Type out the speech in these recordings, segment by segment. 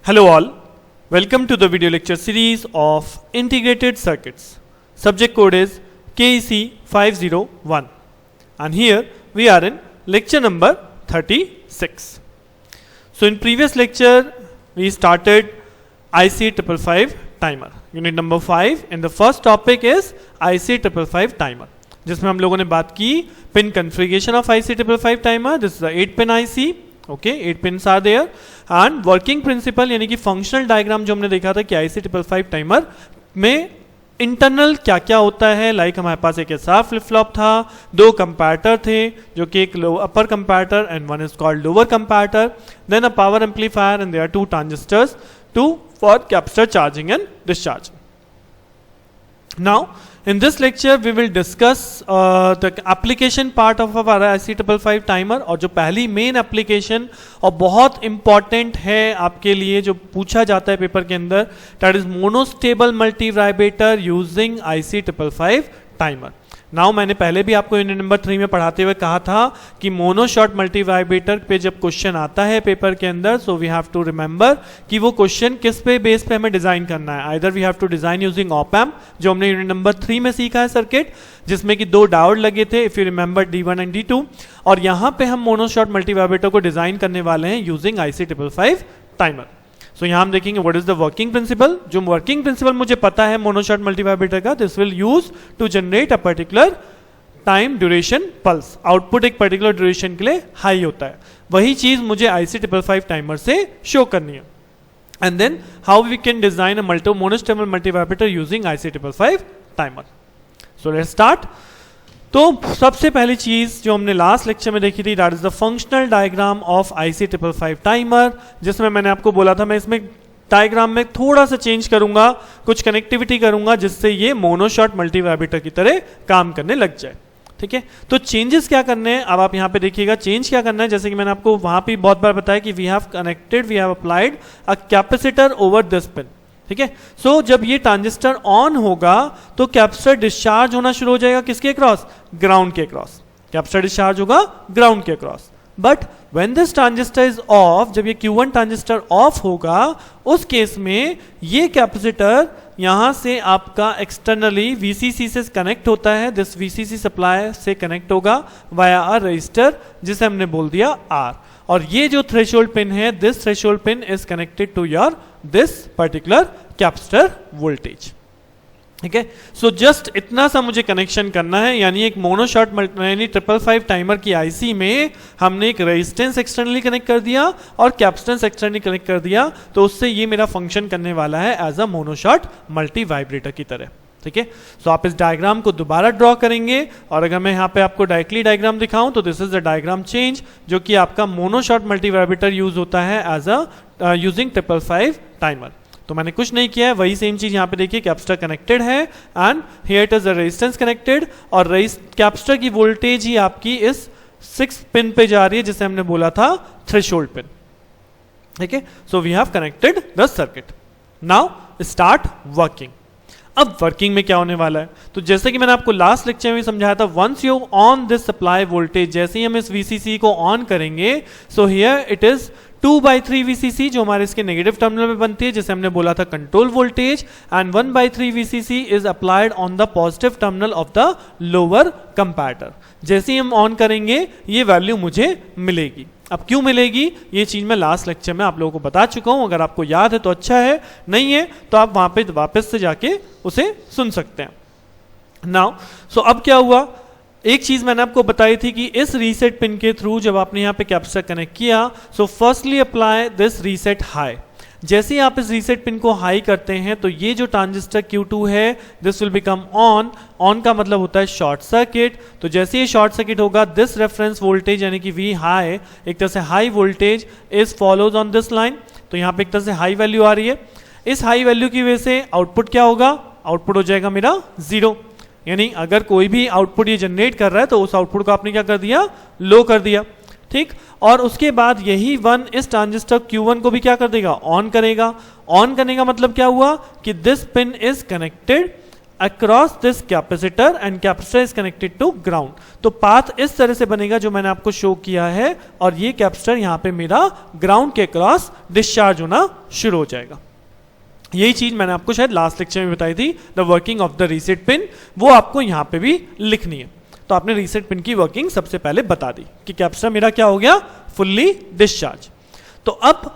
Hello all, welcome to the video lecture series of Integrated Circuits. Subject code is KEC 501 and here we are in lecture number 36. So in previous lecture we started IC 555 timer. Unit number 5 and the first topic is IC 555 timer. जिसमें हम लोगों ने बात की pin configuration of IC 555 timer. This is the 8 pin IC. Okay 8 pins are there and working principle यानी कि functional diagram जो हमने देखा था कि IC 555 टाइमर में इंटरनल क्या क्या होता है. लाइक हमारे पास एक ऐसा फ्लिप फ्लॉप था, दो कंपैरेटर थे जो कि एक upper comparator and one is called lower comparator, then a power amplifier and there are two transistors two for capacitor charging and discharge. Now in this lecture we will discuss the application part of our IC 555 timer और जो पहली main application और बहुत important है आपके लिए जो पूछा जाता है पेपर के अंदर, that is monostable multivibrator using IC 555 timer. Now मैंने पहले भी आपको यूनिट नंबर 3 में पढ़ाते हुए कहा था कि मोनो शॉर्ट मल्टीवाइब्रेटर पे जब क्वेश्चन आता है पेपर के अंदर, so we have to remember कि वो क्वेश्चन किस पे बेस पे हमें डिजाइन करना है. Either we have to design using op amp जो हमने यूनिट नंबर 3 में सीखा है सर्किट, जिसमें कि दो डायोड लगे थे if you remember D1 and D2, और यहाँ पे हम मोनो शॉर्ट मल्टीवाइब्रेटर को डिजाइन करने वाले हैं यूजिंग IC 555 टाइमर. सो यहाँ हम देखेंगे what is the working principle. जो वर्किंग प्रिंसिपल मुझे पता है मोनो शॉर्ट मल्टीवाइब्रेटर का, this will use to generate a particular time duration pulse. Output एक पर्टिकुलर ड्यूरेशन के लिए हाई होता है, वही चीज मुझे IC 555 टाइमर से शो करनी है. And then how we can design a monostable multivibrator using IC 555 timer. So let's start. तो सबसे पहली चीज जो हमने लास्ट लेक्चर में देखी थी, that is the functional diagram of IC 555 timer, जिसमें मैंने आपको बोला था मैं इसमें डायग्राम में थोड़ा सा चेंज करूंगा, कुछ कनेक्टिविटी करूंगा जिससे ये मोनो शॉर्ट मल्टीवाइब्रेटर की तरह काम करने लग जाए. ठीक है, तो चेंजेस क्या करने हैं अब आप यहाँ पे देखिएगा. चेंज क्या करना है, जैसे कि मैंने आपको वहां पे बहुत बार बताया कि we have applied a capacitor over this pin. ठीक है, सो जब ये ट्रांजिस्टर ऑन होगा तो कैपेसिटर डिस्चार्ज होना शुरू हो जाएगा किसके क्रॉस, ग्राउंड के क्रॉस. कैपेसिटर डिस्चार्ज होगा ग्राउंड के cross. But when this transistor is of, जब ये Q1 ट्रांजिस्टर ऑफ होगा उस केस में ये कैपेसिटर यहां से आपका एक्सटर्नली VCC से कनेक्ट होता है. दिस VCC सप्लाई से कनेक्ट होगा वाया अ रजिस्टर जिसे हमने बोल दिया R, और ये जो थ्रेशोल्ड पिन है, this threshold pin is connected to your this particular capacitor voltage. ठीक है, सो जस्ट इतना सा मुझे कनेक्शन करना है, यानी एक मोनो शॉर्ट यानी 555 टाइमर की IC में हमने एक रेजिस्टेंस एक्सटर्नली कनेक्ट कर दिया और कैपेसिटेंस एक्सटर्नली कनेक्ट कर दिया, तो उससे ये मेरा फंक्शन करने वाला है as a mono short multi vibrator की तरह. ठीक है, सो आप इस डायग्राम को दोबारा ड्रॉ करेंगे, और अगर मैं यहाँ पे आपको डायरेक्टली डायग्राम दिखाऊं तो this is the diagram change जो कि आपका mono short multi vibrator use होता है एज अ यूजिंग 555 टाइमर. तो मैंने कुछ नहीं किया है, वही सेम चीज यहाँ पे देखिए, कैपेसिटर कनेक्टेड है and here it is the resistance connected, और कैपेसिटर की वोल्टेज ही आपकी इस 6 पिन पे जा रही है जिसे हमने बोला था थ्रेशोल्ड पिन. ठीक है, so we have connected the circuit. Now start working. अब वर्किंग में क्या होने वाला है, तो जैसे कि मैंने आपको लास्ट लेक्चर में समझाया था, once you on this supply voltage, जैसे ही हम इस VCC को ऑन करेंगे, so here it is 2/3 VCC जो हमारे इसके नेगेटिव टर्मिनल में बनती है, जिसे हमने बोला था control voltage, and 1/3 VCC is applied on the positive terminal of the lower comparator. जैसे ही हम ऑन करेंगे ये वैल्यू मुझे मिलेगी. अब क्यों मिलेगी ये चीज मैं लास्ट लेक्चर में आप लोगों को बता चुका हूं, अगर आपको याद है तो अच्छा है, नहीं है तो आप वहां पे वापस से जाके उसे सुन सकते हैं. नाउ सो अब क्या हुआ, एक चीज मैंने आपको बताई थी कि इस रीसेट पिन के थ्रू जब आपने यहाँ पे कैपेसिटर कनेक्ट किया, so firstly apply this reset high. जैसे ही आप इस रीसेट पिन को हाई करते हैं तो ये जो ट्रांजिस्टर Q2 है this will become on. On का मतलब होता है शॉर्ट सर्किट. तो जैसे ये शॉर्ट सर्किट होगा, दिस रेफरेंस वोल्टेज यानी कि V हाई, एक तरह से high voltage is follows on this line. तो यहाँ पे एक तरह से हाई वैल्यू आ रही है. इस हाई वैल्यू की वजह से आउटपुट क्या होगा, आउटपुट हो जाएगा मेरा 0. यानी अगर कोई भी आउटपुट ये जनरेट कर रहा है तो उस आउटपुट को आपने क्या कर दिया, लो कर दिया. ठीक, और उसके बाद यही 1 इस ट्रांजिस्टर Q1 को भी क्या कर देगा, ऑन करेगा. ऑन करने का मतलब क्या हुआ कि this pin is connected across this capacitor and capacitor is connected to ground. तो पाथ इस तरह से बनेगा जो मैंने आपको शो किया है, और ये कैपेसिटर यहां पे मेरा ग्राउंड के क्रॉस डिस्चार्ज होना शुरू हो जाएगा। यही चीज मैंने आपको शायद लास्ट लेक्चर में बताई थी, the working of the reset pin, वो आपको यहां पे भी लिखनी है। तो आपने रीसेट पिन की वर्किंग सबसे पहले बता दी कि कैपेसिटर मेरा क्या हो गया, फुल्ली डिस्चार्ज। तो अब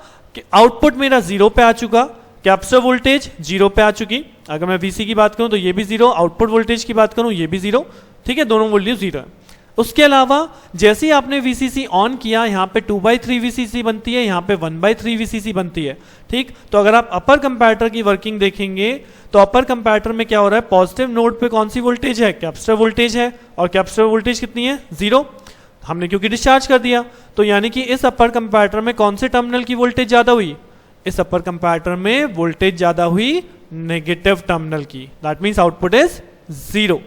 आउटपुट मेरा 0 पे आ चुका, कैपेसिटर वोल्टेज 0 पे आ चुकी। अगर मैं VC की बात करूं तो ये भी 0, आउटपुट वोल्टेज की बात करूं ये भी 0, ठीक है, दोनों वोल्टेज 0 है। उसके अलावा जैसे ही आपने VCC ऑन किया, यहाँ पे 2/3 VCC बनती है, यहाँ पे 1/3 VCC बनती है, ठीक। तो अगर आप अपर कंपैरेटर की वर्किंग देखेंगे तो अपर कंपैरेटर में क्या हो रहा है, पॉजिटिव नोड पे कौन सी वोल्टेज है, कैपेसिटर वोल्टेज है, और कैपेसिटर वोल्टेज कितनी है, 0। हमने क्योंकि डिस्चार्ज कर दिया, तो यानी कि इस अपर कंपैरेटर में कौन से टर्मिनल की वोल्टेज ज्यादा हुई, इस अपर कंपैरेटर में वोल्टेज ज्यादा हुई नेगेटिव टर्मिनल की। That means output is 0,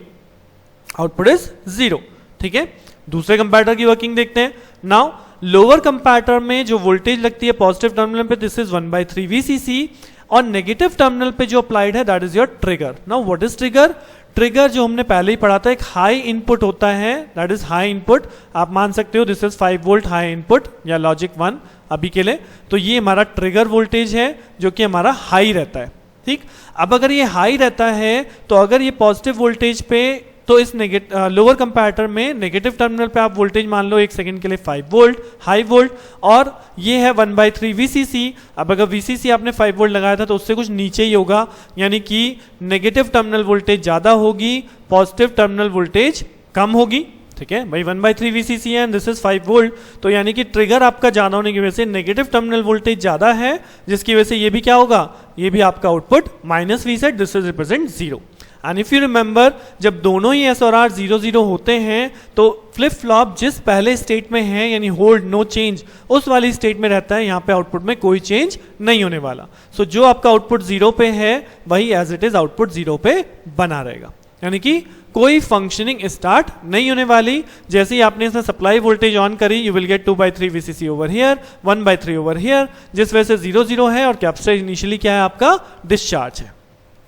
output is 0, ठीक है। दूसरे कंपैरेटर की वर्किंग देखते हैं। नाउ लोअर कंपैरेटर में जो वोल्टेज लगती है पॉजिटिव टर्मिनल पे, दिस इज 1/3 VCC, और नेगेटिव टर्मिनल पे जो अप्लाइड है that is your trigger. Now what is trigger, trigger जो हमने पहले ही पढ़ा था, एक हाई इनपुट होता है, दैट इज हाई इनपुट। आप मान सकते हो this is 5 volt high input या लॉजिक 1 अभी के लिए, तो ये हमारा ट्रिगर वोल्टेज है जो कि हमारा हाई रहता है, ठीक। अब अगर ये हाई रहता है तो अगर ये पॉजिटिव वोल्टेज पे, तो इस लोअर कंपैरेटर में नेगेटिव टर्मिनल पे आप वोल्टेज मान लो एक सेकंड के लिए 5 वोल्ट हाई वोल्ट, और ये है 1/3 VCC। अब अगर VCC आपने 5 वोल्ट लगाया था तो उससे कुछ नीचे ही होगा, यानी कि नेगेटिव टर्मिनल वोल्टेज ज्यादा होगी, पॉजिटिव टर्मिनल वोल्टेज कम होगी, ठीक है भाई। 1/3 VCC है एंड दिस इज 5 वोल्ट, तो यानी कि ट्रिगर आपका ज्यादा होने की वजह से नेगेटिव टर्मिनल वोल्टेज ज्यादा है, जिसकी वजह से ये भी क्या होगा, ये भी आपका output -V set, this is represent 0। And if you remember, जब दोनों ही S और R 0-0 होते हैं तो फ्लिप फ्लॉप जिस पहले स्टेट में है, यानी होल्ड नो चेंज, उस वाली स्टेट में रहता है, यहाँ पे आउटपुट में कोई चेंज नहीं होने वाला। सो जो आपका आउटपुट 0 पे है वही एज इट इज आउटपुट 0 पे बना रहेगा, यानी कि कोई फंक्शनिंग स्टार्ट नहीं होने वाली। जैसे ही आपने इसमें सप्लाई वोल्टेज ऑन करी, you will get 2/3 VCC over here, 1/3 over here, जिस वजह से 0-0 है, और कैपेसिटर इनिशियली क्या है आपका, डिस्चार्ज है,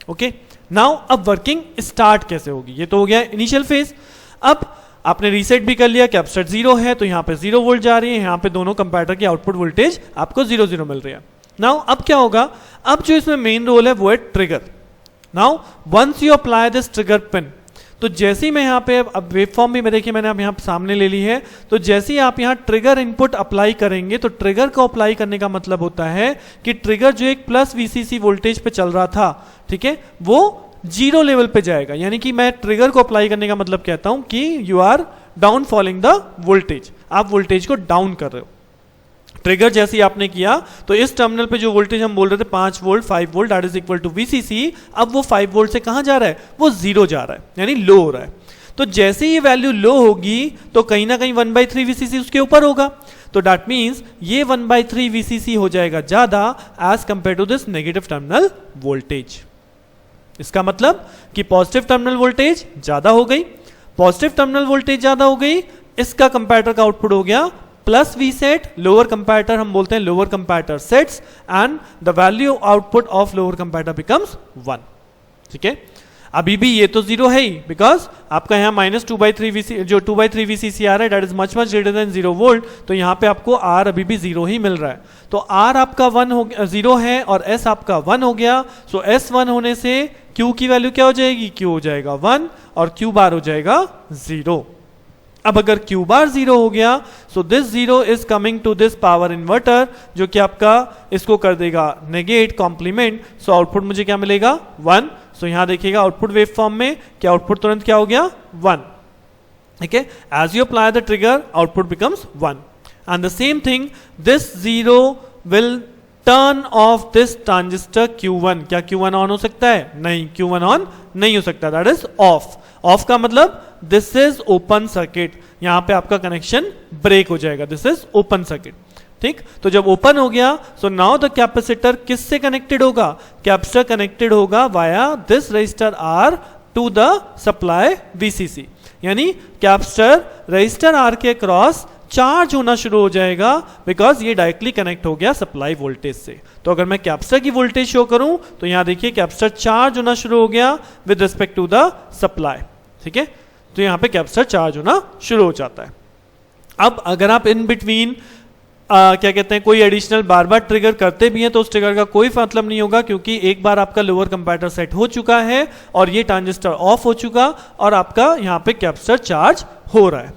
ओके। नाउ अब वर्किंग स्टार्ट कैसे होगी, ये तो हो गया इनिशियल फेज। अब आपने रीसेट भी कर लिया, कैपेसिटर 0 है तो यहाँ पे 0 वोल्ट जा रही है, यहाँ पे दोनों कंपैरेटर की आउटपुट वोल्टेज आपको 0-0 मिल रही है। नाउ अब क्या होगा, अब जो इसमें मेन रोल है वो है trigger. Now once you apply this trigger pin, तो जैसे ही मैं यहाँ पे, अब वेवफॉर्म भी मैं देखिए मैंने अब यहाँ सामने ले ली है, तो जैसे ही आप यहाँ ट्रिगर इनपुट अप्लाई करेंगे, तो ट्रिगर को अप्लाई करने का मतलब होता है कि ट्रिगर जो एक प्लस VCC वोल्टेज पे चल रहा था, ठीक है, वो 0 लेवल पे जाएगा। यानी कि मैं ट्रिगर को अप्लाई करने का मतलब कहता हूं कि you are down falling the voltage, आप वोल्टेज को डाउन कर रहे हो। ट्रिगर जैसे ही आपने किया तो इस टर्मिनल पे जो वोल्टेज हम बोल रहे थे 5 volt 5 volt that is equal to VCC, अब वो 5 वोल्ट से कहां जा रहा है, वो 0 जा रहा है, यानी लो हो रहा है। तो जैसे ये वैल्यू लो होगी तो कहीं ना कहीं 1/3 VCC उसके ऊपर होगा, तो दैट मींस ये 1/3 VCC हो जाएगा ज्यादा as compare to this negative terminal voltage. इसका मतलब कि पॉजिटिव टर्मिनल वोल्टेज ज्यादा हो गई, पॉजिटिव टर्मिनल वोल्टेज ज्यादा हो गई, इसका कंपैरेटर का आउटपुट हो गया plus V set, lower comparator हम बोलते हैं lower comparator sets, and the value output of lower comparator becomes 1, ठीक है। अभी भी ये तो 0 है ही, बिकॉज आपका यहाँ -2/3 VCC, जो 2/3 VCC आ रहा है that is much greater than 0 volt, तो यहाँ पे आपको R अभी भी 0 ही मिल रहा है। तो R आपका 0 है और S आपका 1 हो गया, सो S 1 होने से Q की वैल्यू क्या हो जाएगी, Q हो जाएगा 1 और Q बार हो जाएगा 0। अब अगर Q बार 0 हो गया, so this 0 is coming to this power inverter, जो कि आपका इसको कर देगा नेगेट कॉम्प्लीमेंट, सो आउटपुट मुझे क्या मिलेगा 1। सो यहां देखिएगा आउटपुट वेव फॉर्म में कि आउटपुट तुरंत क्या हो गया 1, ठीक है। As you apply the trigger output becomes 1 and the same thing this 0 will turn off this transistor Q1। क्या Q1 ऑन हो सकता है, नहीं, Q1 ऑन नहीं हो सकता, दैट इज ऑफ। ऑफ का मतलब दिस इज ओपन सर्किट, यहां पे आपका कनेक्शन ब्रेक हो जाएगा, दिस इज ओपन सर्किट, ठीक। तो जब ओपन हो गया, सो नाउ द कैपेसिटर किससे कनेक्टेड होगा, कैपेसिटर कनेक्टेड होगा via this resistor R to the supply VCC, यानी कैपेसिटर रजिस्टर R के क्रॉस चार्ज होना शुरू हो जाएगा, बिकॉज ये डायरेक्टली कनेक्ट हो गया सप्लाई वोल्टेज से। तो अगर मैं कैपेसिटर की वोल्टेज शो करूं तो यहां देखिए कैपेसिटर चार्ज होना शुरू हो गया with respect to the supply, ठीक है। तो यहां पे कैपेसिटर चार्ज होना शुरू हो जाता है। अब अगर आप इन बिटवीन क्या कहते हैं कोई एडिशनल बार बार ट्रिगर करते भी हैं तो उस ट्रिगर का कोई मतलब नहीं होगा, क्योंकि एक बार आपका लोअर कंपैरेटर सेट हो चुका है और ये ट्रांजिस्टर ऑफ हो चुका और आपका यहां पे कैपेसिटर चार्ज हो रहा है।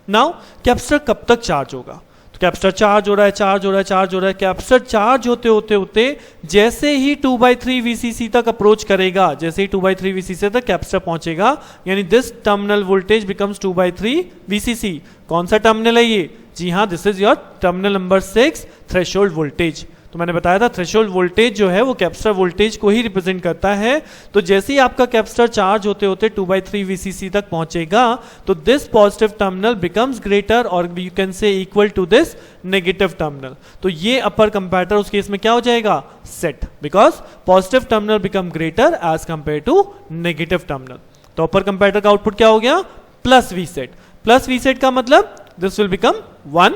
नाउ कैपेसिटर कब तक चार्ज होगा? तो कैपेसिटर चार्ज हो रहा है, चार्ज हो रहा है, चार्ज हो रहा है। कैपेसिटर चार्ज होते होते होते जैसे ही 2/3 VCC तक अप्रोच करेगा, जैसे ही 2/3 VCC तक कैपेसिटर पहुंचेगा, यानी this terminal voltage becomes 2/3 VCC। कौन सा टर्मिनल है ये? जी हाँ, this is your terminal number 6, threshold voltage. तो मैंने बताया था थ्रेशोल्ड वोल्टेज जो है वो कैपेसिटर वोल्टेज को ही रिप्रेजेंट करता है। तो जैसे ही आपका कैपेसिटर चार्ज होते होते 2/3 VCC तक पहुंचेगा तो this positive terminal becomes greater or you can say equal to this negative terminal. तो ये अपर कंपैरेटर उस केस में क्या हो जाएगा? Set, because positive terminal become greater as compare to negative terminal. तो अपर कंपैरेटर का आउटपुट क्या हो गया? Plus V set. Plus V set का मतलब दिस विल बिकम 1,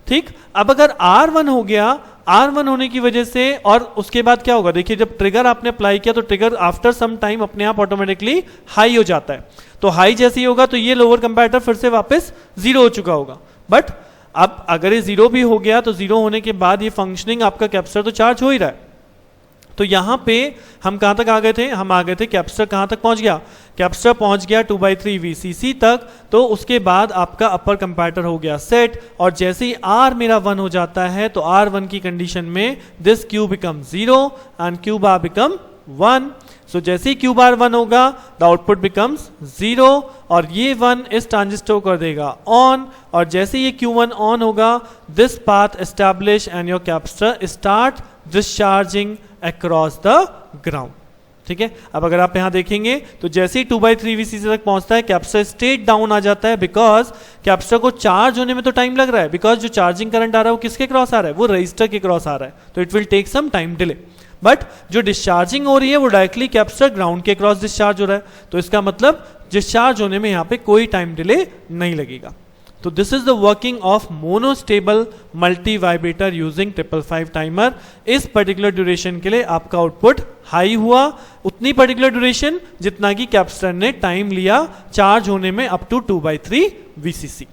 ठीक। अब अगर R1 हो गया, R1 होने की वजह से, और उसके बाद क्या होगा? देखिए जब ट्रिगर आपने अप्लाई किया तो ट्रिगर आफ्टर सम टाइम अपने आप ऑटोमेटिकली हाई हो जाता है। तो हाई जैसे ही होगा तो ये लोअर कंपैरेटर फिर से वापस 0 हो चुका होगा। बट अब अगर ये 0 भी हो गया तो 0 होने के बाद ये फंक्शनिंग आपका कैपेसिटर तो चार्ज हो ही रहा है। तो यहां पे हम कहां तक आ गए थे? हम आ गए थे कैपेसिटर कहां तक पहुंच गया? कैपेसिटर पहुंच गया 2/3 VCC तक। तो उसके बाद आपका अपर कंपैरेटर हो गया सेट, और जैसे ही R मेरा 1 हो जाता है तो R1 की कंडीशन में this Q become 0 and Q bar become 1। सो जैसे ही Q बार 1 होगा द आउटपुट बिकम्स 0 और ये 1 इस ट्रांजिस्टर को कर देगा ऑन, और जैसे ये Q1 ऑन होगा this path establish and your capacitor start discharging across the ground, ठीक है। अब अगर आप यहां देखेंगे तो जैसे ही 2/3 VCC तक पहुंचता है कैपेसिटर स्टेट डाउन आ जाता है, बिकॉज कैपेसिटर को चार्ज होने में तो टाइम लग रहा है, बिकॉज जो चार्जिंग करंट आ रहा है वो किसके क्रॉस आ रहा है? वो रजिस्टर के क्रॉस आ रहा है, तो it will take some time delay. But जो डिस्चार्जिंग हो रही है वो डायरेक्टली कैपेसिटर ग्राउंड के क्रॉस डिस्चार्ज हो रहा है, तो इसका मतलब डिस्चार्ज होने में यहां पे कोई टाइम डिले नहीं लगेगा। तो this is the working of monostable multi vibrator using 555 timer. इस पर्टिकुलर ड्यूरेशन के लिए आपका आउटपुट हाई हुआ, उतनी पर्टिकुलर ड्यूरेशन जितना कि कैपेसिटर ने टाइम लिया चार्ज होने में अप टू 2/3 VCC,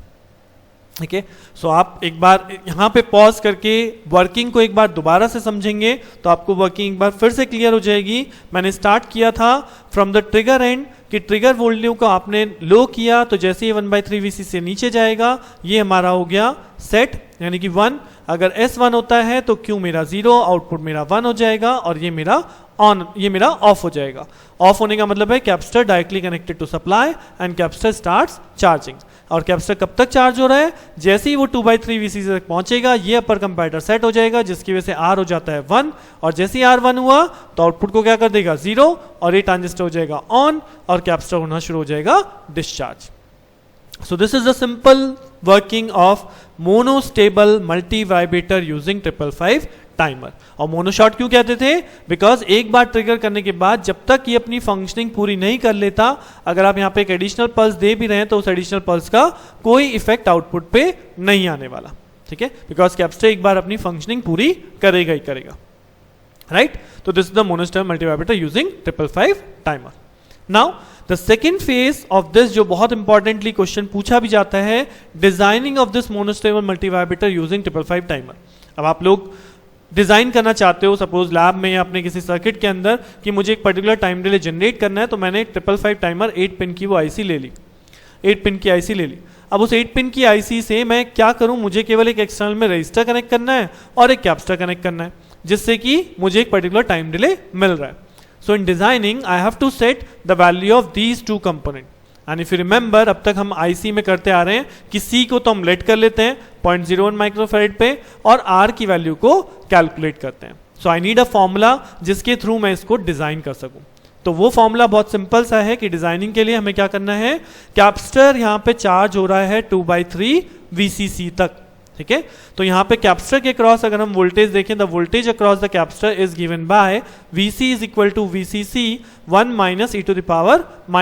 ठीक है। सो आप एक बार यहां पे पॉज करके वर्किंग को एक बार दोबारा से समझेंगे तो आपको वर्किंग एक बार फिर से क्लियर हो जाएगी। मैंने स्टार्ट किया था फ्रॉम द ट्रिगर एंड कि ट्रिगर वोल्टेज को आपने लो किया तो जैसे ही 1/3 VCC से नीचे जाएगा ये हमारा हो गया सेट, यानी कि 1। अगर S1 होता है तो Q मेरा 0, आउटपुट मेरा 1 हो जाएगा और ये मेरा ऑन, ये मेरा ऑफ हो जाएगा। ऑफ होने का मतलब है capacitor directly connected to supply and capacitor starts charging. और कैपेसिटर कब तक चार्ज हो रहा है? जैसे ही वो 2/3 VCC तक पहुंचेगा ये अपर कंपैरेटर सेट हो जाएगा, जिसकी वजह से R हो जाता है 1, और जैसे ही R1 हुआ तो आउटपुट को क्या कर देगा? 0, और ये ट्रांजिस्टर हो जाएगा ऑन और कैपेसिटर होना शुरू हो जाएगा discharge. So this is the simple working of monostable multi-vibrator using 555 timer. और मोनोशॉट क्यों कहते थे? बिकॉज एक बार ट्रिगर करने के बाद जब तक ये अपनी फंक्शनिंग पूरी नहीं कर लेता, अगर आप यहाँ पे एक एडिशनल पल्स दे भी रहे हैं तो उस एडिशनल पल्स का कोई इफेक्ट आउटपुट पे नहीं आने वाला, ठीक है, बिकॉज कैपेसिटर एक बार अपनी फंक्शनिंग पूरी करेगा ही करेगा, राइट। तो this is the monostable multivibrator using 555 timer. Now the second phase of this, जो बहुत इंपॉर्टेंटली क्वेश्चन पूछा भी जाता है, designing of this monostable multivibrator using 555 timer. अब आप लोग डिजाइन करना चाहते हो सपोज लैब में या अपने किसी सर्किट के अंदर कि मुझे एक पर्टिकुलर टाइम डिले जनरेट करना है, तो मैंने 555 टाइमर 8 पिन की वो आईसी ले ली, 8 पिन की आईसी ले ली। अब उस 8 पिन की आईसी से मैं क्या करूं? मुझे केवल एक एक्सटर्नल में रजिस्टर कनेक्ट करना है और एक कैपेसिटर कनेक्ट करना है, जिससे कि मुझे एक पर्टिकुलर टाइम डिले मिल रहा है। So in designing, I have to set the value of these two component. And if you remember, अब तक हम IC में करते आ रहे हैं कि C को तो हम लेट कर लेते हैं 0.01 माइक्रोफैरेड पे और R की वैल्यू को कैलकुलेट करते हैं। So I need a formula जिसके थ्रू मैं इसको डिजाइन कर सकूं। तो वो फॉर्मूला बहुत सिंपल सा है कि डिजाइनिंग के लिए हमें क्या करना है, कैपेसिटर यहाँ पे चार्ज हो रहा है 2/3 VCC तक, ठीक है। तो यहाँ पे कैपेसिटर के क्रॉस अगर हम वोल्टेज देखें, the voltage across the capacitor is given by VC is equal to VCC 1 -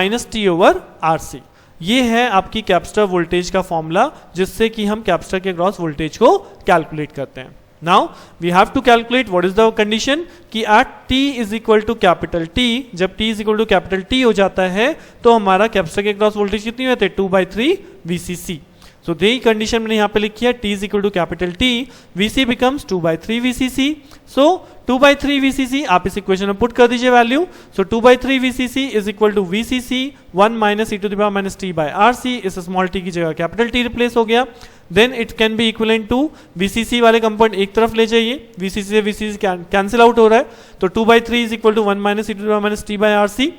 e⁻⁻t/RC। ये है आपकी कैपेसिटर वोल्टेज का फॉर्मूला जिससे कि हम कैपेसिटर के क्रॉस वोल्टेज को कैलकुलेट करते हैं। Now we have to calculate what is the condition कि at t is equal to capital T, जब t is equal to capital T हो जाता है तो हमारा कैपेसिटर के क्रॉस वोल्टेज कितनी होती है 2/3 VCC। सो यही कंडीशन मैंने यहाँ पे लिखी है, t is equal to capital T, VC becomes 2/3 VCC। So 2/3 VCC आप इस इक्वेशन में पुट कर दीजिए value. So 2/3 VCC is equal to VCC 1 minus e to the power minus t by RC। इस स्मॉल t की जगह capital T replace हो गया। Then it can be equivalent to VCC वाले कंपोनेंट एक तरफ ले जाइए, VCC से VCC कैंसिल आउट हो रहा है, तो 2/3 is equal to 1 minus e to the power minus t by RC।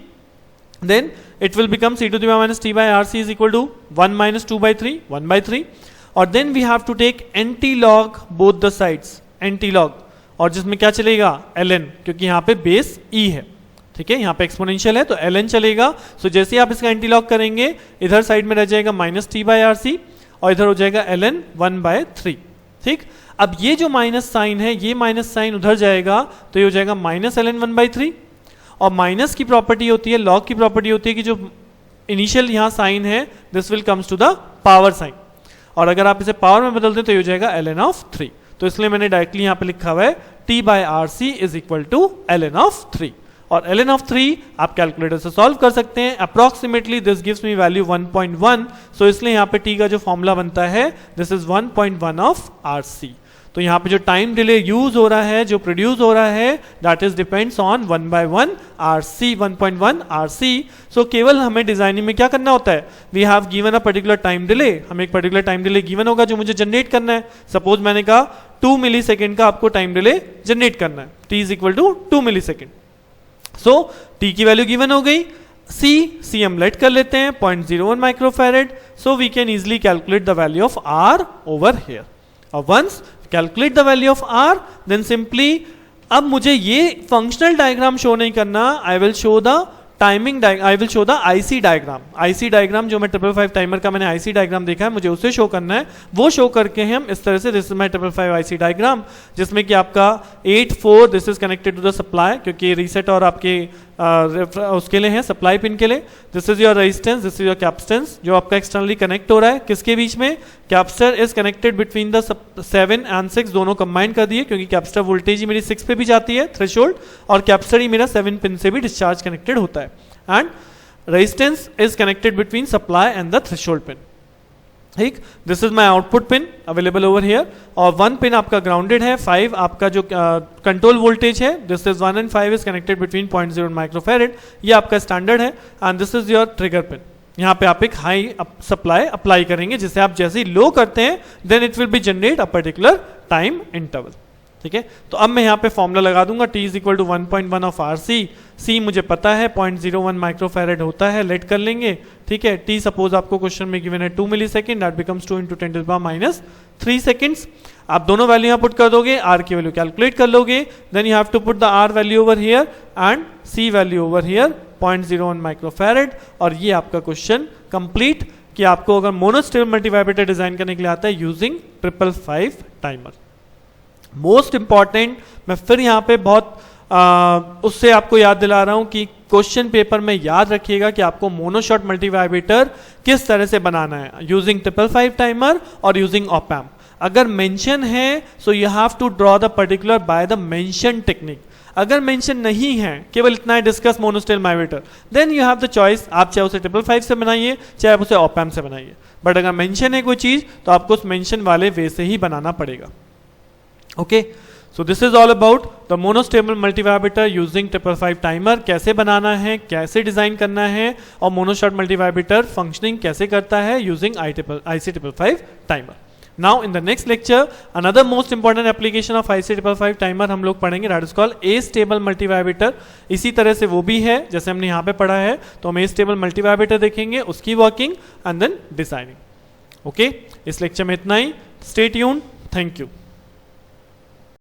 Then it will become c to the power minus t by RC is equal to 1 minus 2/3, 1/3. और then we have to take anti-log both the sides, anti-log, और जिसमें क्या चलेगा ln, क्योंकि यहाँ पे base e है, ठीक है, यहाँ पे एक्सपोनेंशियल है तो ln चलेगा। सो जैसे ही आप इसका एंटी-लॉग करेंगे इधर साइड में रह जाएगा माइनस t by RC और इधर हो जाएगा ln 1/3, ठीक। अब ये जो माइनस साइन है ये माइनस साइन उधर जाएगा तो ये हो जाएगा माइनस ln 1/3। और माइनस की प्रॉपर्टी होती है, लॉग की प्रॉपर्टी होती है कि जो इनिशियल यहाँ साइन है this will comes to the power sign, और अगर आप इसे पावर में बदलते हैं तो ये हो जाएगा ln(3). तो इसलिए मैंने डायरेक्टली यहाँ पे लिखा हुआ है t/RC is equal to ln(3), और ln(3) आप कैलकुलेटर से सॉल्व कर सकते हैं। Approximately this gives me value 1.1। सो इसलिए यहाँ पे t का जो फॉर्मूला बनता है दिस इज 1.1 ऑफ RC। तो यहाँ पे जो टाइम डिले यूज हो रहा है, जो प्रोड्यूस हो रहा है, that is depends on 1/1 RC, 1.1 RC। So केवल हमें डिजाइनिंग में क्या करना होता है, we have given a particular time delay, हमें एक पर्टिकुलर टाइम डिले गिवन होगा जो मुझे जनरेट करना है। सपोज मैंने कहा 2 मिली सेकेंड का आपको टाइम डिले जनरेट करना है, t is equal to 2 millisecond. So t की वैल्यू गिवन हो गई, C हम लेट कर लेते हैं 0.01 microfarad. So we can easily calculate the value of R over here. और once calculate the value of R, then simply अब मुझे ये फंक्शनल डायग्राम शो नहीं करना, I will show the timing, I will show the IC diagram. IC diagram जो मैं 555 timer का मैंने IC डायग्राम देखा है, मुझे उसे शो करना है, वो शो करके हम इस तरह से this is my 555 IC diagram, जिसमें कि आपका 8-4 this is connected to the supply, क्योंकि रीसेट और आपके उसके लिए है सप्लाई पिन के लिए। This is your resistance, this is your capacitance जो आपका एक्सटर्नली कनेक्ट हो रहा है, किसके बीच में, capacitor is connected between the 7 and 6 दोनों कंबाइन कर दिए, क्योंकि कैपेसिटर वोल्टेज ही मेरी 6 पे भी जाती है थ्रेशोल्ड, और कैपेसिटर ही मेरा 7 पिन से भी डिस्चार्ज कनेक्टेड होता है, and resistance is connected between supply and the threshold pin, ठीक। This is my output pin available over here, और 1 पिन आपका ग्राउंडेड है, 5 आपका जो कंट्रोल वोल्टेज है, this is 1 and 5 is connected between 0.01 microfarad, ये आपका स्टैंडर्ड है, and this is your trigger pin. यहाँ पे आप एक हाई सप्लाई अप्लाई करेंगे, जिसे आप जैसे ही लो करते हैं then it will be generate a particular time interval, ठीक है। तो अब मैं यहाँ पे फॉर्मूला लगा दूंगा, t is equal to 1.1 of RC, C मुझे पता है 0.01 माइक्रोफैरेड होता है, लेट कर लेंगे, ठीक है। t सपोज आपको क्वेश्चन में गिवन है 2 मिली सेकेंड, दैट बिकम्स 2 × 10⁻³ सेकेंड्स। आप दोनों वैल्यू यहाँ पुट कर दोगे, R की वैल्यू कैलकुलेट कर लोगे, then you have to put the R value over here and C value over here 0.01 microfarad, और ये आपका क्वेश्चन कंप्लीट कि आपको अगर मोनोस्टेबल मल्टीवाइब्रेटर डिजाइन करने के लिए आता है यूजिंग 555 टाइमर। मोस्ट इंपॉर्टेंट, मैं फिर यहाँ पे बहुत उससे आपको याद दिला रहा हूं कि क्वेश्चन पेपर में याद रखिएगा कि आपको मोनोशॉट मल्टीवाइब्रेटर किस तरह से बनाना है यूजिंग 555 टाइमर और यूजिंग ऑप एम्प। अगर मेंशन है so you have to draw the particular by the mention technique. अगर मेंशन नहीं है, केवल इतना है discuss monostable multivibrator, then you have the choice, आप चाहे उसे 555 से बनाइए चाहे आप उसे ऑप एम्प से बनाइए, बट अगर मेंशन है कोई चीज तो आपको उस मेंशन वाले वे से ही बनाना पड़ेगा। Okay, so this is all about the monostable multivibrator using 555 timer, कैसे बनाना है, कैसे डिजाइन करना है, और मोनोशॉट मल्टीवाइब्रेटर फंक्शनिंग कैसे करता है using IC 555 timer. Now in the next lecture another most important application of IC 555 timer हम लोग पढ़ेंगे, that is called stable multivibrator. इसी तरह से वो भी है जैसे हमने यहाँ पे पढ़ा है, तो हम एस्टेबल मल्टीवाइब्रेटर देखेंगे, उसकी working and then designing. Okay, इस लेक्चर में इतना ही, स्टे ट्यून्ड, थैंक यू।